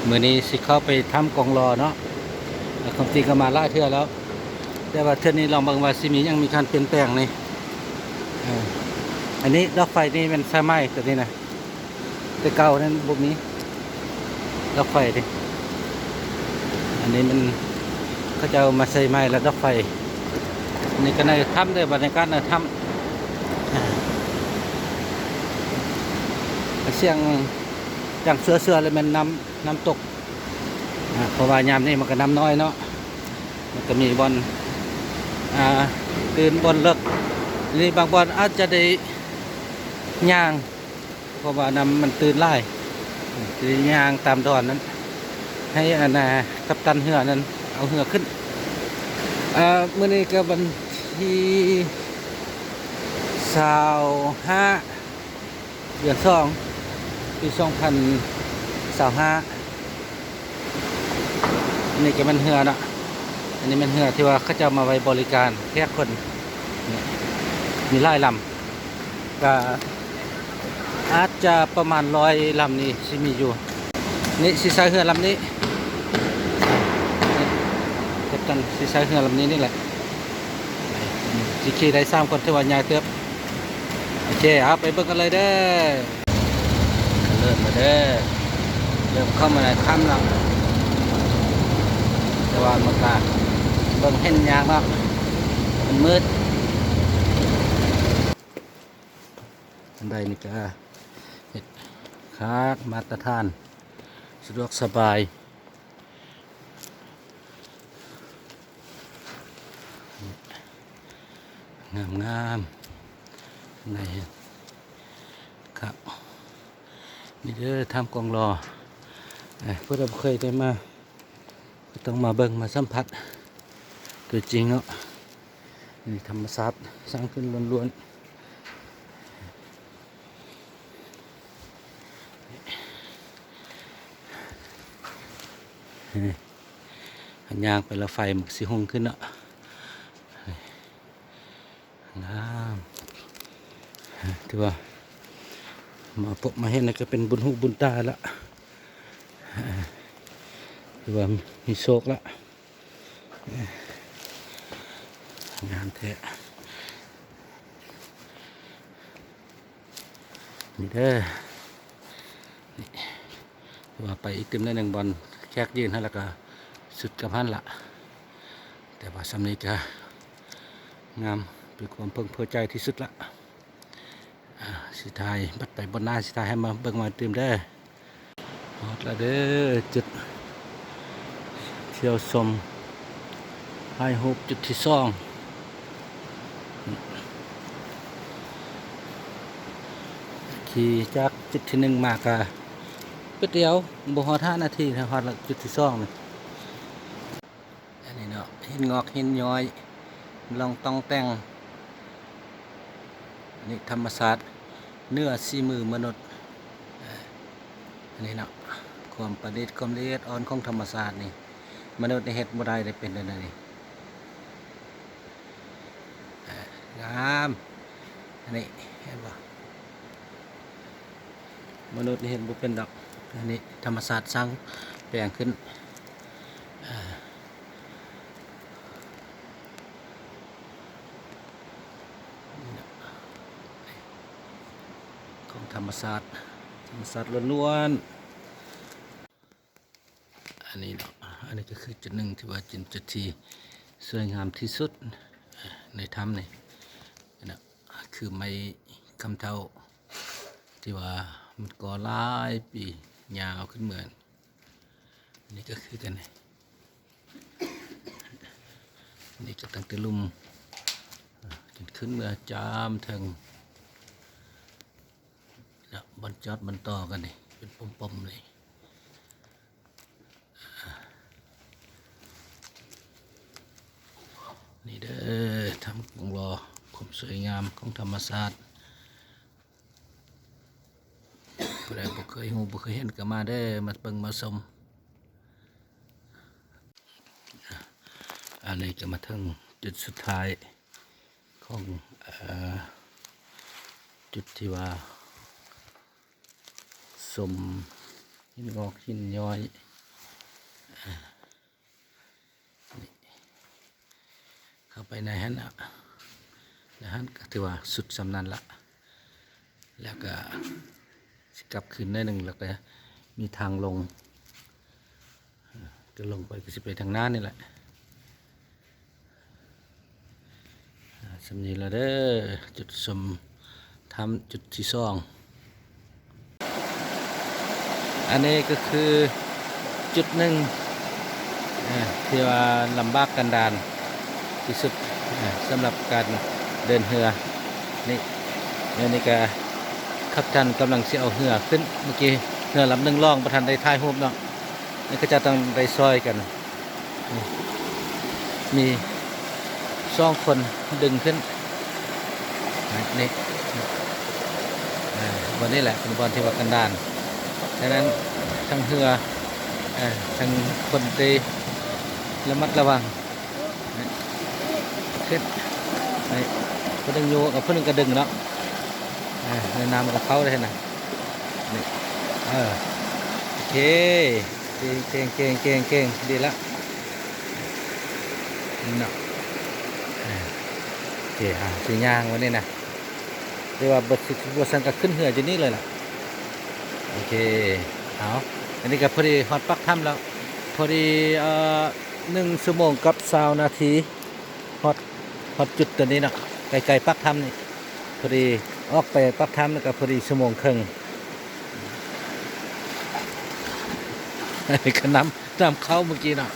มื้อนี้สิเข้าไปทำกองรอเนาะคำตีก็มาหลายเทื่อแล้วแต่ว่าเทื่อนี้ลองเบิ่งว่าสิมียังมีการเปลี่ยนแปลงนี่เอออันนี้รถไฟนี่มันใช่ไหมตัวนี้นะแต่เก่านั้นบ่มีรถไฟดิอันนี้มันเขาจะเอามาใส่ไม้แล้วรถไฟอันนี้ก็ในถ้ำด้วยบรรยากาศในถ้ำเสียงอย่างเสือเลยมันน้ำตกเพราะว่ายามนี้มันก็น้ำน้อยเนาะมันก็มีบอลตื่นบอลเลิกนี่บางบอลอาจจะได้ย่างเพราะว่าน้ำมันตื่นไล่ตื่นย่างตามดอนนั้นให้กัปตันเหือนั้นเอาเหือขึ้นเมื่อนี้ก็วันที่25เดือน2ปี2025นี่ก็มันเหือเนาะอันนี้มันเหือที่ว่าเขาจะมาไว้บริการแค่คนมีหลายลำก็อาจจะประมาณ100 ลำนี้ที่มีอยู่นี่สีสายเหือลำนี้กัปตันสีสายเหือลำนี้นี่แหละจีขี่ได้3 คนที่ว่าใหญ่เติบโอเคเอาไปเบิ่งกันเลยเด้อเริ่มมาเด้อเริ่มเข้ามาในถ้ำแล้วแต่ว่ามันก็เบิ่งเห็นยากเนาะมันมืดอันใดนี่ก็เห็ดค้ามาตรฐานสะดวกสบายงามในครับนี่เด้อทำกองรอพวกเราเคยได้มาต้องมาเบิ่งมาสัมผัสตัวจริงเนาะนี่ธรรมศาสตร์สร้างขึ้นล้วนๆอันยางไปละไฟมันสิหงขึ้นเนาะงามถือว่ามาพบมาเห็นก็เป็นบุญหูบุญตาละถือว่ามีโชคละงานแท้นี่เด้อนี่ว่าไปอีกเต็มได้1 บอลแขกยืนให้แล้วก็สุดกับพันละแต่ว่าสำนี้ก็งามเป็นความเพิ่งพอใจที่สุดละสิทายบัดไปบนหน้าสิทายให้มาเบิ่งมาเต็มได้หมดละเด้อจุดเที่ยวชมให้ฮูบจุดที่2ขี่จากจุดที่1มากะก๋วยเตี๋ยวบ่ฮอด5 นาทีถ้าฮอดจุดที่2นี่อันนี้เนาะหินงอกหินย้อยลองต้องแต่งนี่ธรรมศาสตร์เนื้อสีมือมนุษย์อันนี้เนาะความประดิษฐ์ความละเอียดอ่อนของธรรมศาสตร์นี่มนุษย์ในเฮ็ดบ่ได้ได้เป็นอันนี้งามอันนี้เห็นบ่มนุษย์นี่เห็นบ่เป็นดอกอันนี้ธรรมศาสตร์สร้างแปลงขึ้นของธรรมศาสตร์ล้วนๆอันนี้เนาะอันนี้ก็คือจุดหนึ่งที่ว่าจุดที่สวยงามที่สุดในถ้ำนี่นะคือไม้คำเท่าที่ว่ามันก่อหลายปียาวขึ้นเหมือนนี่ก็คือกันนี่ก็ตั้งแต่ลุ่มจนขึ้นเมื่อจามถึงนะบรรจดบรรต่อกันนี่เป็นปมๆเลยนี่เด้อทำกองรอความสวยงามของธรรมศาสตร์ผู้ใดบ่เคยหูบ่เคยเห็นก็มาเด้อมาเบิ่งมาชมอันนี้จะมาถึงจุดสุดท้ายของจุดที่ว่าสมหินงอกหินย้อย เข้าไปในฮันนะแล้วฮันก็ถือว่าสุดสำนันละแล้วก็สิกลับคืนได้หนึ่งแล้วก็มีทางลงจะลงไปก็สิไปทางหน้านี่แหละสำนีแล้วเด้อจุดชมทำจุดที่สองอันนี้ก็คือจุดหนึ่งที่ว่าลำบากกันดารที่สุดสำหรับการเดินเรือนี่ก็ขับจันกำลังจะเอาเรือขึ้นเมื่อกี้เรือลำหนึ่งล่องประทันได้ท้ายรูปเนาะนี่ก็จะต้องได้ซอยกันมี2 คนดึงขึ้นนี่วันนี้แหละเป็นบอลที่ว่ากันดารดังนั้นทั้งเรือทั้งคนตีระมัดระวังขึ้นคนดึงอยู่กับคนหนึ่งก็ดึงเนาะในน้ำกับเขาได้นะนี่โอเคเก่งดีแล้วเนาะโอเคสีย่างวันนี้นะเรียกว่าบทสังกัดขึ้นเหือจะนี่เลยล่ะโอเคเอาอันนี้ก็พอดีฮอตปักถ้ำแล้วพอดี1 ชั่วโมงกับ20 นาทีฮอตจุดตัวนี้เนาะไกลๆปักถ้ำนี่พอดีออกไปปักถ้ำแล้วก็พอดี1 ชั่วโมงครึ่งก็น้ำเข้าเมื่อกี้เนาะ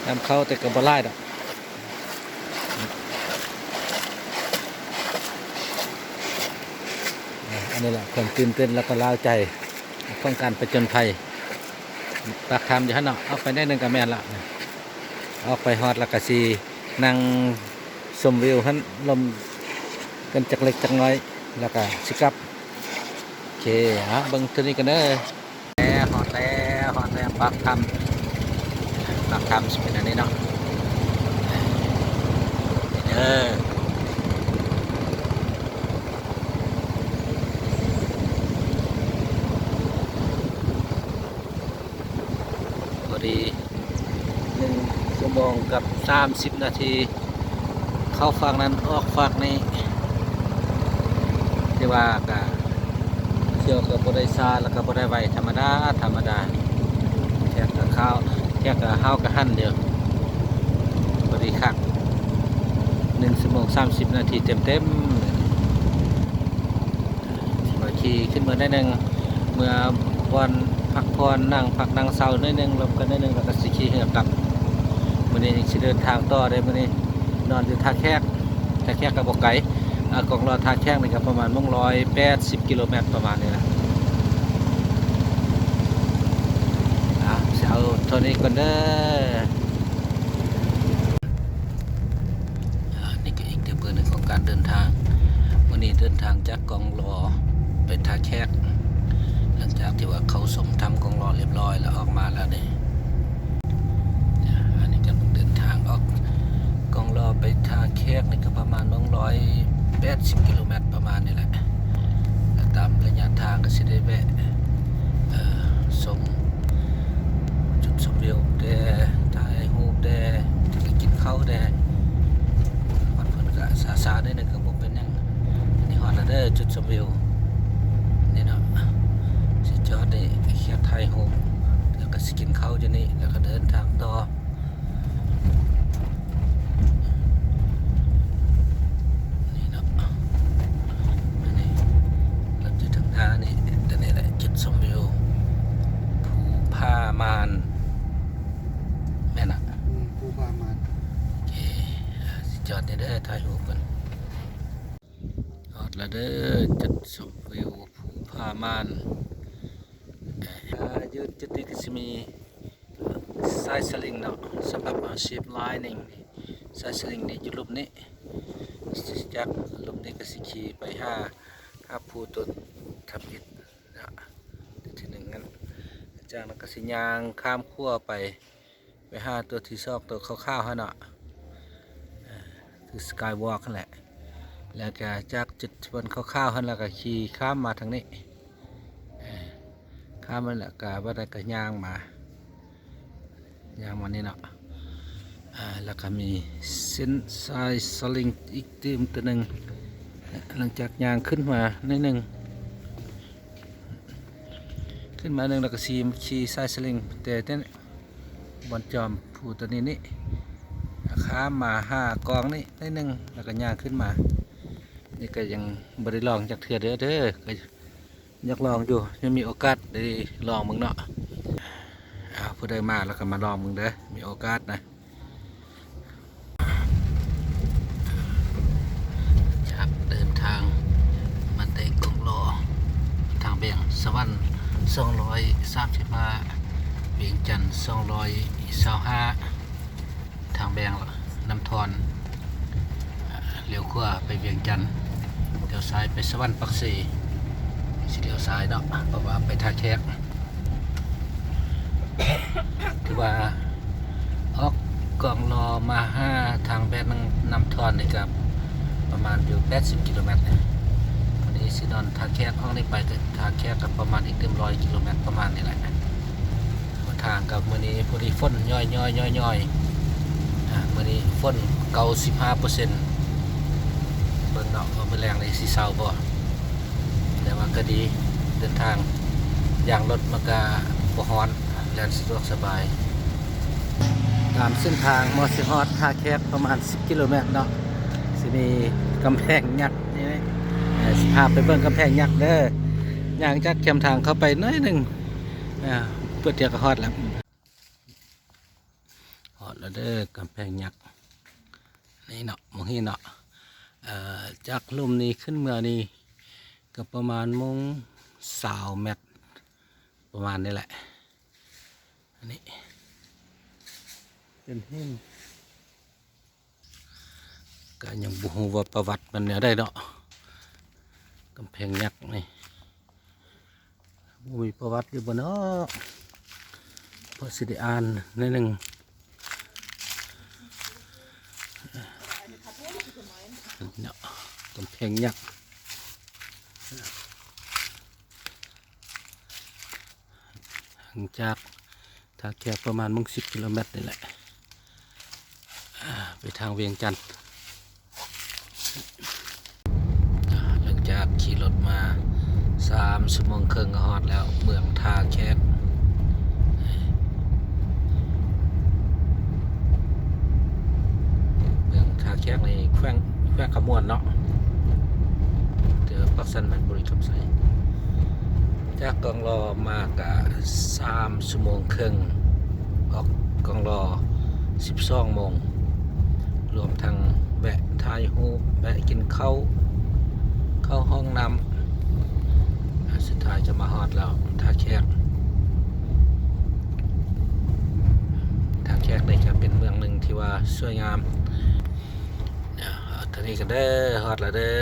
น้ำเข้าแต่ก็บ่ไล่ดอกอันนี้แหละความตื่นเต้นแล้วก็ล้าวใจต้องการไปจนภัยปักถ้ำอยู่ข้างนอกออกไปได้1กับแม่นละออกไปฮอดแล้วก็สีนั่งชมวิวหันลมกันจักเล็กจักน้อยแล้วก็สิกลับโอเคเบิ่งตัวนี้กันเด้อฮอดแล้วปักถ้ำสิเป็นอันนี้เนาะเด้อพอดี1 ชั่วโมงกับ30 นาทีเข้าฝั่งนั้นออกฝั่งนี้ที่ว่าก็เที่ยวกับบริษัทแล้วก็บริไวธรรมดาแค่กับข้าวแค่กับข้าวกับหั่นเดียวพอดีครับ1 ชั่วโมง 30 นาทีเต็มมาขี่ขึ้นมาได้หนึ่งเมื่อวันพักผ่อนนั่งพักนั่งเศร้าได้หนึ่งลมกันได้หนึ่งแล้วก็สิขี่เหือกลับวันนี้จะเดินทางต่อได้วันนี้นอนอยู่ท่าแขกกับบอกไก่กองรอท่าแขกนี่ครับประมาณ180 กิโลเมตรประมาณนี้นะเอาเท่านี้ก่อนเด้อนี่ก็อีกเรื่องหนึ่งของการเดินทางวันนี้เดินทางจากกองรอไปท่าแขกหลังจากที่ว่าเขาสมทำกองรอเรียบร้อยแล้วออกมาแล้วนี่อันนี้ก็เดินทางออกกองรอไปท่าแขกนี่ก็ประมาณ180 กิโลเมตรประมาณนี้แหละตามระยะทางก็สิได้แวะชมจุดชมวิวถ่ายรูปกินข้าววัดเพิ่นก็ซาได้นึงก็บ่เป็นหยังนี่ฮอดแล้วเด้อจุดชมวิวนี่เนาะสิจอดได้แค่ถ่ายรูปแล้วก็สิกินข้าวอยู่นี่แล้วก็เดินทางต่อนี่เนาะอันนี้เราจะถึงหน้านี่ตัวนี้แหละจุดชมวิวภูผามานแม่น่ะภูผามานโอเคสิจอดได้เด้อถ่ายรูปกันฮอดแล้วเด้อจุดชมวิวภูผามานยืดจุดนี้ก็จะมีสายสลิงเนาะสำหรับชีพไลนิ่งสายสลิงนี่อยู่ลุมนี้จากลุมนี้ก็สิขี่ไปห้าผู้ต้นทับอิฐนะที่หนึ่งนั้นจากนั้นก็สิยางข้ามขั้วไปห้าตัวที่ซอกตัวข้าวๆฮะเนาะคือสกายวอล์กนั่นแหละแล้วก็จากจุดบนข้าวๆฮะแล้วก็ขี่ข้ามมาทางนี้ ข้ามมันแหละกะว่าได้กะย่างมานี่เนาะแล้วก็มีเส้นสายสลิงอีกตีมตัวหนึ่งหลังจากย่างขึ้นมาในหนึ่งแล้วก็ชีสายสลิงแต่เต้นบอลจอมผู้ตัวนี้ข้ามมา5 กองนี่ในหนึ่งแล้วก็ย่างขึ้นมานี่ก็ยังบริลองจากเถื่อเด้อก็อยากลองอยู่ยังมีโอกาสได้ลองมึงเนาะผู้ใดมาแล้วก็มาลองมึงเด้อมีโอกาสนะจากเดินทางมาเตะกงโลทางเบียงสวรรค์235เวียงจันทร์225ทางเบียงน้ำทอนเลี้ยวขวาไปเวียงจันทร์เลี้ยวซ้ายไปสวรรค์ปักสีสิเลี้ยวซ้ายเนาะเพราะว่าไปท่าแขกถือว่าออกกองรอมาทางแบนน้ำทอนนี่ครับประมาณอยู่80 กิโลเมตรวันนี้สินอนท่าแขกห้องนี้ไปท่าแขกกับประมาณอีก100 กิโลเมตรประมาณนี้แหละทางกับมื้อนี้พอดีฝนย่อยมื้อนี้ฝน95%เบิ่งเนาะว่ามื้อแรงในสิเศร้าบ่แต่ว่าก็ดีเดินทางอย่างรถมันก็บ่ร้อนแล่นสะดวกสบายตามเส้นทางมอสิฮอดท่าแขกประมาณ10 กิโลเมตรเนาะสิมีกำแพงยักษ์นี่สิพาไปเบิ่งกำแพงยักษ์เด้อย่างจากแคมทางเข้าไปน้อยหนึ่งเพื่อเดียวก็ฮอดแล้วเด้อกำแพงยักษ์นี่เนาะมองเห็นเนาะจากลุ่มนี้ขึ้นเมื่อนี้ก็ประมาณ20 เมตรประมาณนี้แหละอันนี้เป็นหินก็ยังบ่ฮู้ว่าประวัติมันเนี่ยได้เนาะกำแพงยักษ์นี่บ่มีประวัติอยู่บ่เนาะพอสิได้อ่านนิดนึงเนาะกำแพงยักษ์ห่างจากท่าแขกประมาณ10 กิโลเมตรนี่แหละไปทางเวียงจันทร์หลังจากขี่รถมา3 ชั่วโมงครึ่งก็ฮอดแล้วเมืองท่าแขกท่าแขกในแขวงขมวนเนาะเจอปักสันมันบุรีคำใสจากกองรอมากะ3 ชั่วโมงครึ่งออกกองรอ12 โมงรวมทั้งแวะถ่ายรูปแวะกินข้าวเข้าห้องน้ำสุดท้ายจะมาฮอดแล้วท่าแขกนี่จะเป็นเมืองหนึ่งที่ว่าสวยงามตอนนี้กันเด้อฮอดแล้วเด้อ